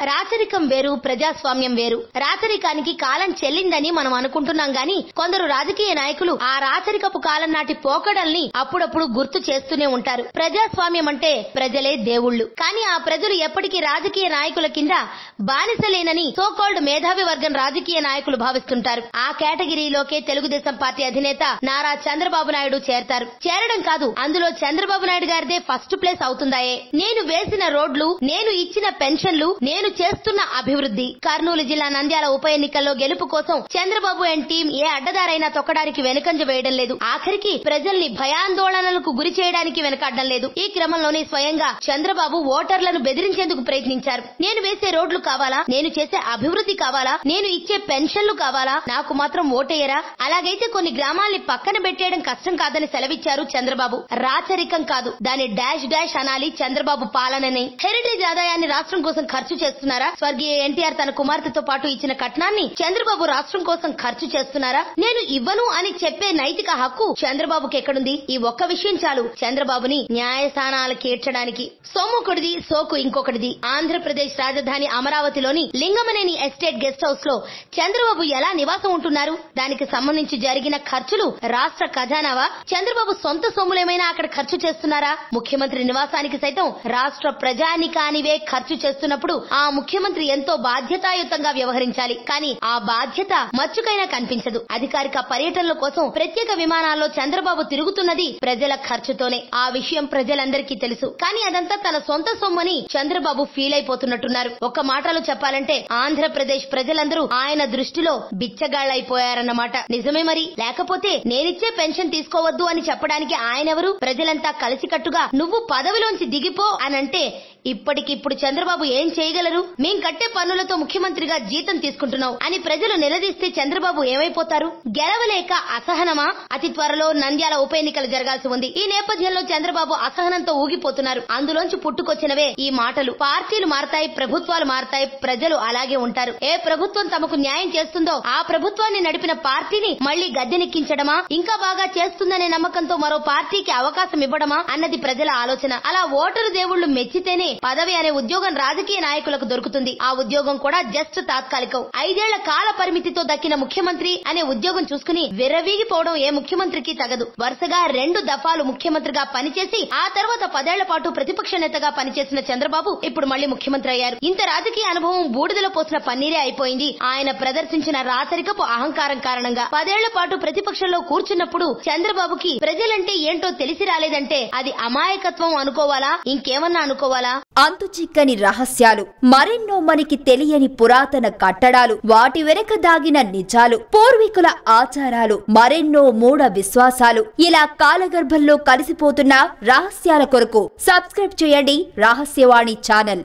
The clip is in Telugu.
రాచరికం వేరు, ప్రజాస్వామ్యం వేరు. రాచరికానికి కాలం చెల్లిందని మనం అనుకుంటున్నాం గాని కొందరు రాజకీయ నాయకులు ఆ రాచరికపు కాలం నాటి పోకడల్ని అప్పుడప్పుడు గుర్తు చేస్తూనే ఉంటారు. ప్రజాస్వామ్యం అంటే ప్రజలే దేవుళ్లు, కానీ ఆ ప్రజలు ఎప్పటికీ రాజకీయ నాయకుల కింద బానిసలేనని సోకాల్డ్ మేధావి వర్గం రాజకీయ నాయకులు భావిస్తుంటారు. ఆ కేటగిరీలోకే తెలుగుదేశం పార్టీ అధినేత నారా చంద్రబాబు నాయుడు చేరడం కాదు, అందులో చంద్రబాబు నాయుడు గారిదే ఫస్ట్ ప్లేస్ అవుతుందాయే. నేను వేసిన రోడ్లు, నేను ఇచ్చిన పెన్షన్లు, నేను చేస్తున్న అభివృద్ధి. కర్నూలు జిల్లా నంద్యాల ఉప ఎన్నికల్లో గెలుపు కోసం చంద్రబాబు అండ్ టీం ఏ అడ్డదారైనా తొక్కడానికి వెనుకంజ వేయడం లేదు. ఆఖరికి ప్రజల్ని భయాందోళనలకు గురి చేయడానికి వెనకాడడం లేదు. ఈ క్రమంలోనే స్వయంగా చంద్రబాబు ఓటర్లను బెదిరించేందుకు ప్రయత్నించారు. నేను వేసే రోడ్లు కావాలా, నేను చేసే అభివృద్ధి కావాలా, నేను ఇచ్చే పెన్షన్లు కావాలా, నాకు మాత్రం ఓటేయరా? అలాగైతే కొన్ని గ్రామాల్ని పక్కన పెట్టేయడం కష్టం కాదని సెలవిచ్చారు చంద్రబాబు. రాచరికం కాదు, దాని డాష్ డాష్ అనాలి చంద్రబాబు పాలనని. హెరిటేజ్ ఆదాయాన్ని రాష్ట్రం కోసం ఖర్చు చేస్తున్నారా? స్వర్గీయ ఎన్టీఆర్ తన కుమార్తెతో పాటు ఇచ్చిన కట్నాన్ని చంద్రబాబు రాష్ట్రం కోసం ఖర్చు చేస్తున్నారా? నేను ఇవ్వను అని చెప్పే నైతిక హక్కు చంద్రబాబుకి ఎక్కడుంది? ఈ ఒక్క విషయం చాలు చంద్రబాబుని న్యాయస్థానాలకు ఏడ్చడానికి. సొమ్ముకుడిది, సోకు ఇంకొకటిది. ఆంధ్రప్రదేశ్ రాజధాని అమరావతిలోని లింగమనేని ఎస్టేట్ గెస్ట్ హౌస్ లో చంద్రబాబు ఎలా నివాసం ఉంటున్నారు? దానికి సంబంధించి జరిగిన ఖర్చులు రాష్ట్ర ఖజానావా? చంద్రబాబు సొంత సొమ్ములేమైనా అక్కడ ఖర్చు చేస్తున్నారా? ముఖ్యమంత్రి నివాసానికి సైతం రాష్ట్ర ప్రజానికానివే ఖర్చు చేస్తున్నప్పుడు ఆ ముఖ్యమంత్రి ఎంతో బాధ్యతాయుతంగా వ్యవహరించాలి. కానీ ఆ బాధ్యత మచ్చుకైనా కనిపించదు. అధికారిక పర్యటనల కోసం ప్రత్యేక విమానాల్లో చంద్రబాబు తిరుగుతున్నది ప్రజల ఖర్చుతోనే. ఆ విషయం ప్రజలందరికీ తెలుసు. కానీ అదంతా తన సొంత సొమ్మని చంద్రబాబు ఫీల్ అయిపోతున్నట్టున్నారు. ఒక్క మాటలో చెప్పాలంటే ఆంధ్రప్రదేశ్ ప్రజలందరూ ఆయన దృష్టిలో బిచ్చగాళ్లైపోయారన్నమాట. నిజమే మరి. లేకపోతే నేనిచ్చే పెన్షన్ తీసుకోవద్దు అని చెప్పడానికి ఆయనెవరు? ప్రజలంతా కలిసికట్టుగా నువ్వు పదవిలోంచి దిగిపో అనంటే ఇప్పటికిప్పుడు చంద్రబాబు ఏం చేయగలరు? మేం కట్టే పన్నులతో ముఖ్యమంత్రిగా జీతం తీసుకుంటున్నావు అని ప్రజలు నిలదీస్తే చంద్రబాబు ఏమైపోతారు? గెలవలేక అసహనమా? అతి త్వరలో నంద్యాల ఉప ఎన్నికలు జరగాల్సి ఉంది. ఈ నేపథ్యంలో చంద్రబాబు అసహనంతో ఊగిపోతున్నారు. అందులోంచి పుట్టుకొచ్చినవే ఈ మాటలు. పార్టీలు మారతాయి, ప్రభుత్వాలు మారతాయి, ప్రజలు అలాగే ఉంటారు. ఏ ప్రభుత్వం తమకు న్యాయం చేస్తుందో ఆ ప్రభుత్వాన్ని నడిపిన పార్టీని మళ్లీ గద్దెనెక్కించడమా, ఇంకా బాగా చేస్తుందనే నమ్మకంతో మరో పార్టీకి అవకాశం ఇవ్వడమా అన్నది ప్రజల ఆలోచన. అలా ఓటరు దేవుళ్లు మెచ్చితేనే పదవి అనే ఉద్యోగం రాజకీయ నాయకులకు దొరుకుతుంది. ఆ ఉద్యోగం కూడా జస్ట్ తాత్కాలికం. 5 ఏళ్ల కాల పరిమితితో దక్కిన ముఖ్యమంత్రి అనే ఉద్యోగం చూసుకుని విర్రవీగిపోవడం ఏ ముఖ్యమంత్రికి తగదు. వరుసగా 2 దఫాలు ముఖ్యమంత్రిగా పనిచేసి ఆ తర్వాత 10 ఏళ్ల పాటు ప్రతిపక్ష నేతగా పనిచేసిన చంద్రబాబు ఇప్పుడు మళ్లీ ముఖ్యమంత్రి అయ్యారు. ఇంత రాజకీయ అనుభవం బూడిదలో పోసిన పన్నీరే అయిపోయింది ఆయన ప్రదర్శించిన రాచరికపు అహంకారం కారణంగా. 10 ఏళ్ల పాటు ప్రతిపక్షంలో కూర్చున్నప్పుడు చంద్రబాబుకి ప్రజలంటే ఏంటో తెలిసి రాలేదంటే అది అమాయకత్వం అనుకోవాలా, ఇంకేమన్నా అనుకోవాలా? అంతుచిక్కని రహస్యాలు, మరెన్నో మనకి తెలియని పురాతన కట్టడాలు, వాటి వెనక దాగిన నిజాలు, పూర్వీకుల ఆచారాలు, మరెన్నో మూఢ విశ్వాసాలు, ఇలా కాలగర్భంలో కలిసిపోతున్న రహస్యాల కొరకు సబ్స్క్రైబ్ చేయండి రహస్యవాణి ఛానల్.